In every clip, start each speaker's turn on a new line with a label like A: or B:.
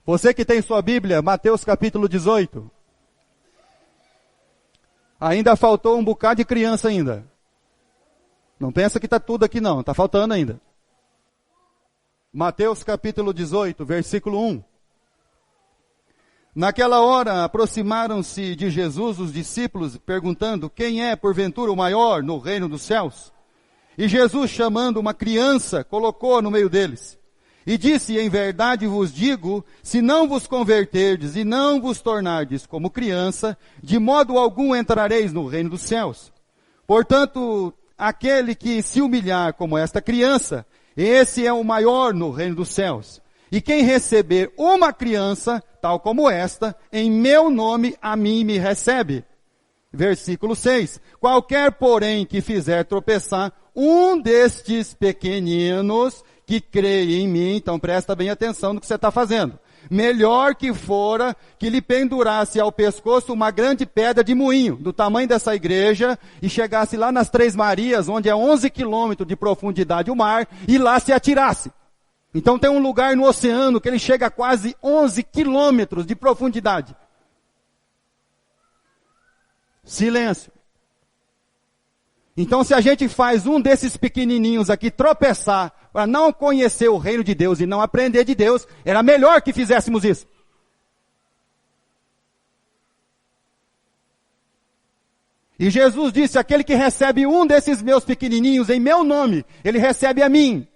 A: Você que tem sua Bíblia, Mateus capítulo 18. Ainda faltou um bocado de criança ainda. Não pensa que está tudo aqui não, está faltando ainda. Mateus capítulo 18, versículo 1. Naquela hora aproximaram-se de Jesus os discípulos, perguntando: quem é porventura o maior no reino dos céus? E Jesus, chamando uma criança, colocou-a no meio deles. E disse: em verdade vos digo, se não vos converterdes e não vos tornardes como criança, de modo algum entrareis no reino dos céus. Portanto, aquele que se humilhar como esta criança, esse é o maior no reino dos céus. E quem receber uma criança, tal como esta, em meu nome, a mim me recebe. Versículo 6. Qualquer, porém, que fizer tropeçar um destes pequeninos que creem em mim, então presta bem atenção no que você está fazendo. Melhor que fora que lhe pendurasse ao pescoço uma grande pedra de moinho, do tamanho dessa igreja, e chegasse lá nas Três Marias, onde é 11 quilômetros de profundidade o mar, e lá se atirasse. Então tem um lugar no oceano que ele chega a quase 11 quilômetros de profundidade. Silêncio. Então se a gente faz um desses pequenininhos aqui tropeçar para não conhecer o reino de Deus e não aprender de Deus, era melhor que fizéssemos isso. E Jesus disse: aquele que recebe um desses meus pequenininhos em meu nome, ele recebe a mim.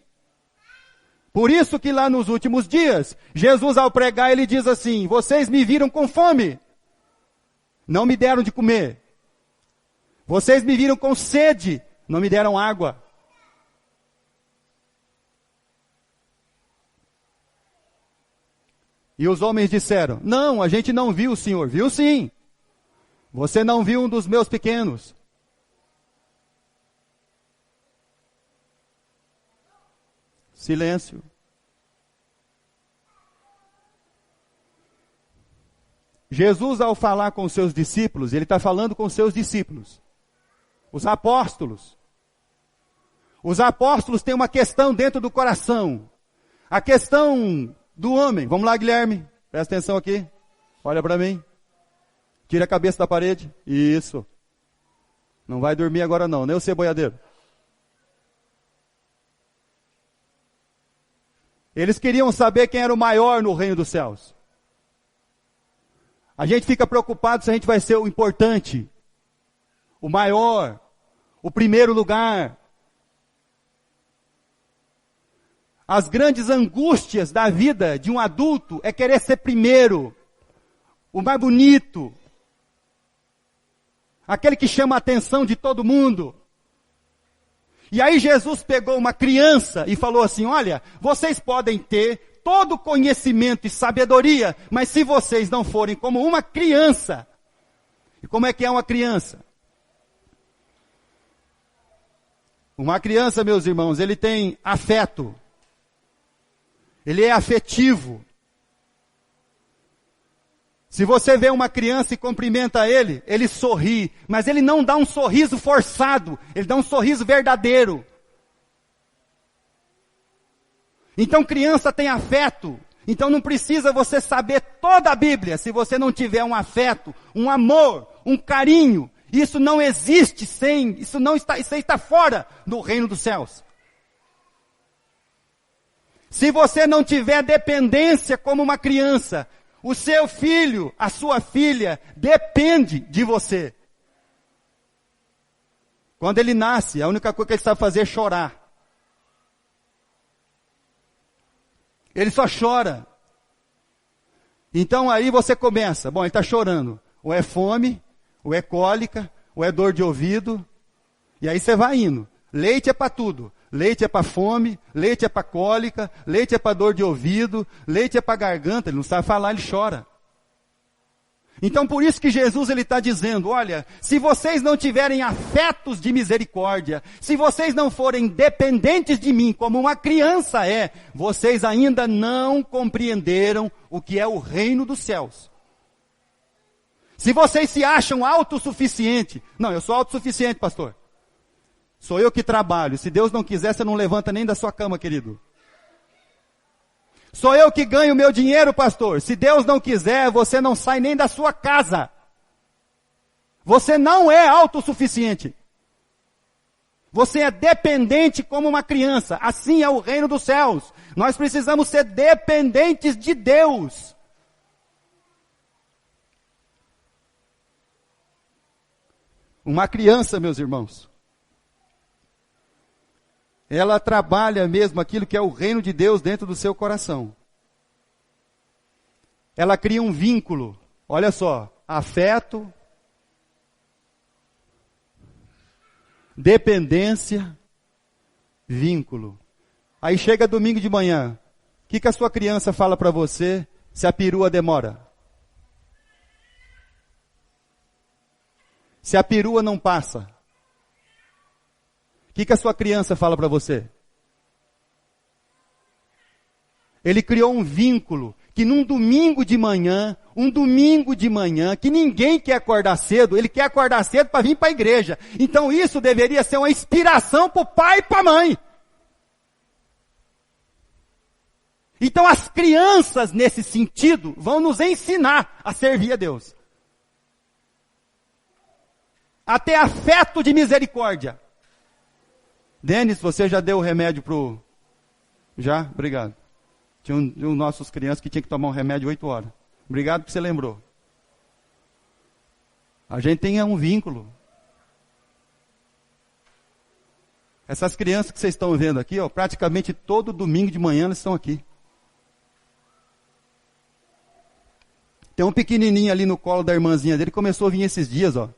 A: Por isso que lá nos últimos dias, Jesus ao pregar, ele diz assim: vocês me viram com fome, não me deram de comer. Vocês me viram com sede, não me deram água. E os homens disseram: não, a gente não viu o Senhor. Viu sim. Você não viu um dos meus pequenos. Silêncio. Jesus, ao falar com seus discípulos, ele está falando com seus discípulos. Os apóstolos. Os apóstolos têm uma questão dentro do coração. A questão do homem. Vamos lá, Guilherme. Presta atenção aqui. Olha para mim. Tira a cabeça da parede. Isso. Não vai dormir agora não, nem o ceboiadeiro. Eles queriam saber quem era o maior no reino dos céus. A gente fica preocupado se a gente vai ser o importante, o maior, o primeiro lugar. As grandes angústias da vida de um adulto é querer ser primeiro, o mais bonito, aquele que chama a atenção de todo mundo. E aí Jesus pegou uma criança e falou assim: olha, vocês podem ter todo conhecimento e sabedoria, mas se vocês não forem como uma criança. E como é que é uma criança? Uma criança, meus irmãos, ele tem afeto. Ele é afetivo. Se você vê uma criança e cumprimenta ele, ele sorri, mas ele não dá um sorriso forçado, ele dá um sorriso verdadeiro. Então criança tem afeto, então não precisa você saber toda a Bíblia, se você não tiver um afeto, um amor, um carinho. Isso não existe isso está fora do reino dos céus. Se você não tiver dependência como uma criança, o seu filho, a sua filha, depende de você. Quando ele nasce, a única coisa que ele sabe fazer é chorar. Ele só chora. Então aí você começa, bom, ele está chorando. Ou é fome, ou é cólica, ou é dor de ouvido. E aí você vai indo. Leite é para tudo. Leite é para fome, leite é para cólica, leite é para dor de ouvido, leite é para garganta. Ele não sabe falar, ele chora. Então por isso que Jesus ele está dizendo, olha, se vocês não tiverem afetos de misericórdia, se vocês não forem dependentes de mim como uma criança é, vocês ainda não compreenderam o que é o reino dos céus. Se vocês se acham autossuficiente, não, eu sou autossuficiente, pastor. Sou eu que trabalho. Se Deus não quiser, você não levanta nem da sua cama, querido. Sou eu que ganho o meu dinheiro, pastor. Se Deus não quiser, você não sai nem da sua casa. Você não é autossuficiente. Você é dependente como uma criança. Assim é o reino dos céus. Nós precisamos ser dependentes de Deus. Uma criança, meus irmãos, ela trabalha mesmo aquilo que é o reino de Deus dentro do seu coração. Ela cria um vínculo. Olha só, afeto, dependência, vínculo. Aí chega domingo de manhã, o que a sua criança fala para você se a perua demora? Se a perua não passa? O que a sua criança fala para você? Ele criou um vínculo que num domingo de manhã, que ninguém quer acordar cedo, ele quer acordar cedo para vir para a igreja. Então isso deveria ser uma inspiração para o pai e para a mãe. Então as crianças, nesse sentido, vão nos ensinar a servir a Deus. Até afeto de misericórdia. Denis, você já deu o remédio pro... Já? Obrigado. Tinha um nossos crianças que tinha que tomar um remédio 8 horas. Obrigado que você lembrou. A gente tem um vínculo. Essas crianças que vocês estão vendo aqui, ó, praticamente todo domingo de manhã elas estão aqui. Tem um pequenininho ali no colo da irmãzinha dele, começou a vir esses dias, ó.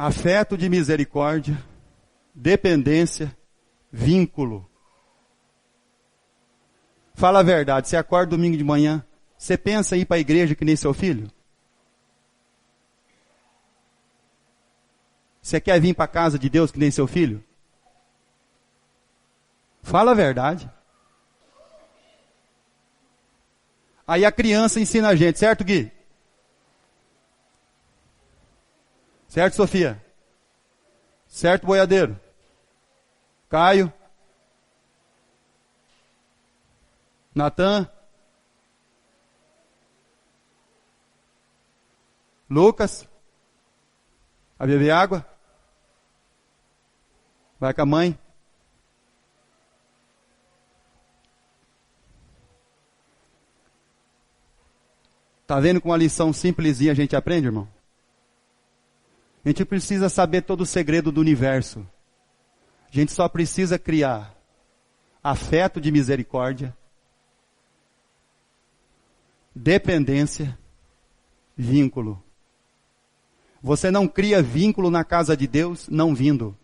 A: Afeto de misericórdia, dependência, vínculo. Fala a verdade, você acorda domingo de manhã, você pensa em ir para a igreja que nem seu filho? Você quer vir para a casa de Deus que nem seu filho? Fala a verdade. Aí a criança ensina a gente, certo, Gui? Certo, Sofia? Certo, boiadeiro? Caio? Natan? Lucas? Vai beber água? Vai com a mãe? Tá vendo com uma lição simplesinha a gente aprende, irmão? A gente precisa saber todo o segredo do universo. A gente só precisa criar afeto de misericórdia, dependência, vínculo. Você não cria vínculo na casa de Deus não vindo.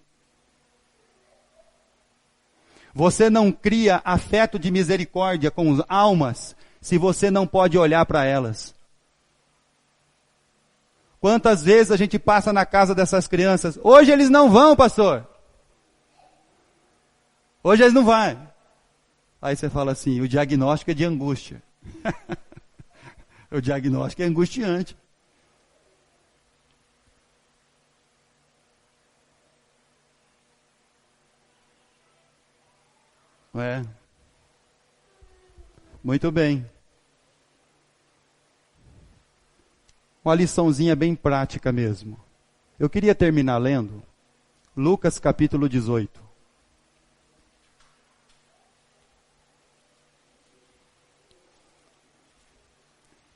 A: Você não cria afeto de misericórdia com as almas se você não pode olhar para elas. Quantas vezes a gente passa na casa dessas crianças? Hoje eles não vão, pastor. Hoje eles não vão. Aí você fala assim, o diagnóstico é de angústia. O diagnóstico é angustiante. É. Muito bem. Uma liçãozinha bem prática mesmo. Eu queria terminar lendo Lucas capítulo 18.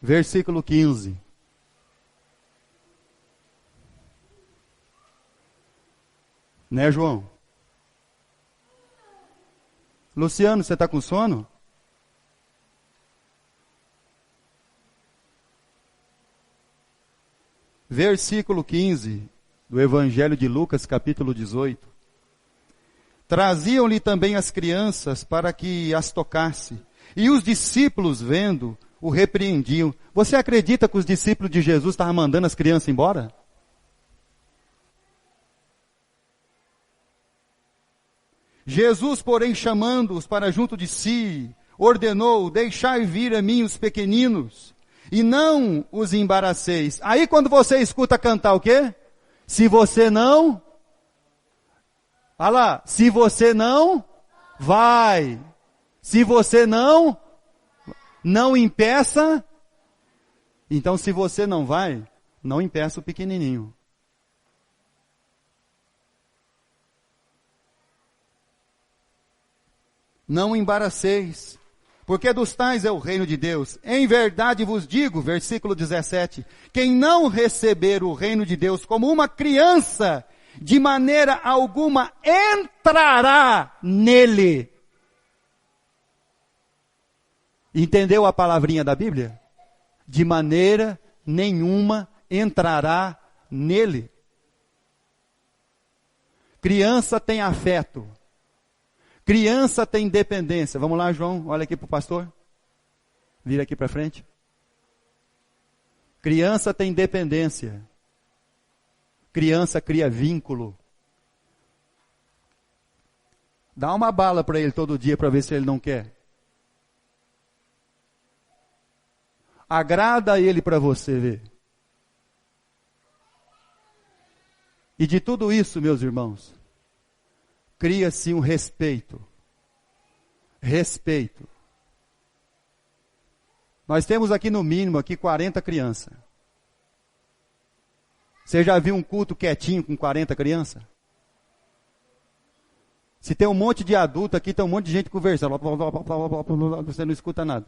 A: Versículo 15. Né, João? Luciano, você está com sono? Versículo 15 do Evangelho de Lucas, capítulo 18. Traziam-lhe também as crianças para que as tocasse. E os discípulos, vendo, o repreendiam. Você acredita que os discípulos de Jesus estavam mandando as crianças embora? Jesus, porém, chamando-os para junto de si, ordenou, deixai vir a mim os pequeninos, e não os embaraceis. Aí quando você escuta cantar o quê? Se você não, olha lá, se você não, vai. Se você não impeça. Então se você não vai, não impeça o pequenininho. Não embaraceis, porque dos tais é o reino de Deus. Em verdade vos digo, versículo 17, quem não receber o reino de Deus como uma criança, de maneira alguma entrará nele. Entendeu a palavrinha da Bíblia? De maneira nenhuma entrará nele. Criança tem afeto. Criança tem dependência. Vamos lá, João, olha aqui para o pastor. Vira aqui para frente. Criança tem dependência. Criança cria vínculo. Dá uma bala para ele todo dia para ver se ele não quer. Agrada ele para você ver. E de tudo isso, meus irmãos, cria-se um respeito. Respeito. Nós temos aqui no mínimo aqui 40 crianças. Você já viu um culto quietinho com 40 crianças? Se tem um monte de adulto aqui, tem um monte de gente conversando. Você não escuta nada.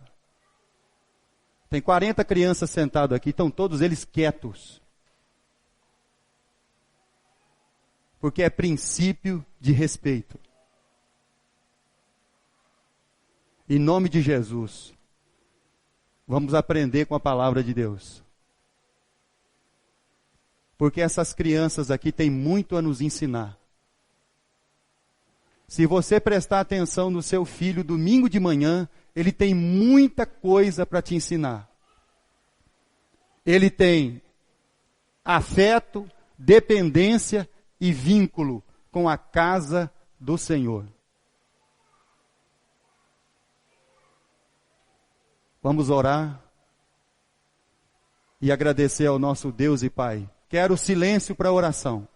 A: Tem 40 crianças sentadas aqui, estão todos eles quietos. Porque é princípio de respeito. Em nome de Jesus, vamos aprender com a palavra de Deus. Porque essas crianças aqui têm muito a nos ensinar. Se você prestar atenção no seu filho domingo de manhã, ele tem muita coisa para te ensinar. Ele tem afeto, dependência e vínculo com a casa do Senhor. Vamos orar e agradecer ao nosso Deus e Pai. Quero silêncio para a oração.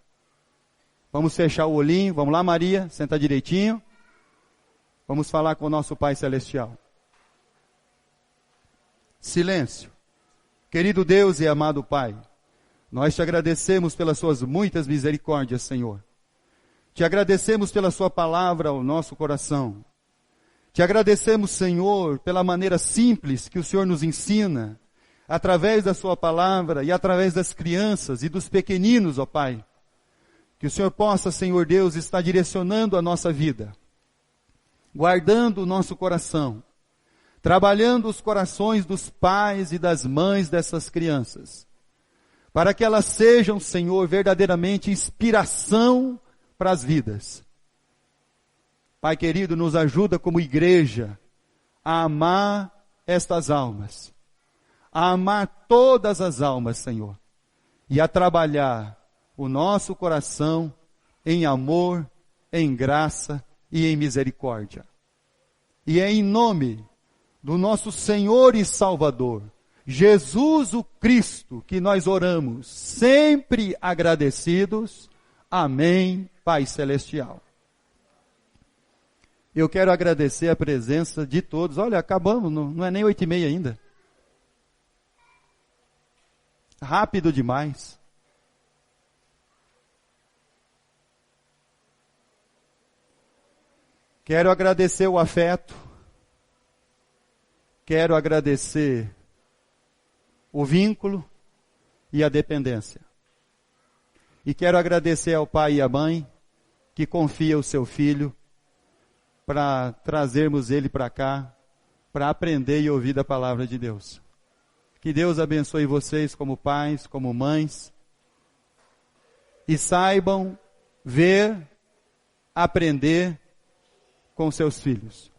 A: Vamos fechar o olhinho. Vamos lá, Maria, senta direitinho. Vamos falar com o nosso Pai Celestial. Silêncio. Querido Deus e amado Pai, nós te agradecemos pelas suas muitas misericórdias, Senhor. Te agradecemos pela sua palavra ao nosso coração. Te agradecemos, Senhor, pela maneira simples que o Senhor nos ensina, através da sua palavra e através das crianças e dos pequeninos, ó Pai. Que o Senhor possa, Senhor Deus, estar direcionando a nossa vida, guardando o nosso coração, trabalhando os corações dos pais e das mães dessas crianças, para que elas sejam, Senhor, verdadeiramente inspiração para as vidas. Pai querido, nos ajuda como igreja a amar estas almas, a amar todas as almas, Senhor, e a trabalhar o nosso coração em amor, em graça e em misericórdia. E é em nome do nosso Senhor e Salvador, Jesus o Cristo, que nós oramos, sempre agradecidos. Amém, Pai Celestial. Eu quero agradecer a presença de todos. Olha, acabamos, não é nem 8h30 ainda. Rápido demais. Quero agradecer o afeto. Quero agradecer o vínculo e a dependência. E quero agradecer ao pai e à mãe que confia o seu filho para trazermos ele para cá, para aprender e ouvir da palavra de Deus. Que Deus abençoe vocês como pais, como mães, e saibam ver, aprender com seus filhos.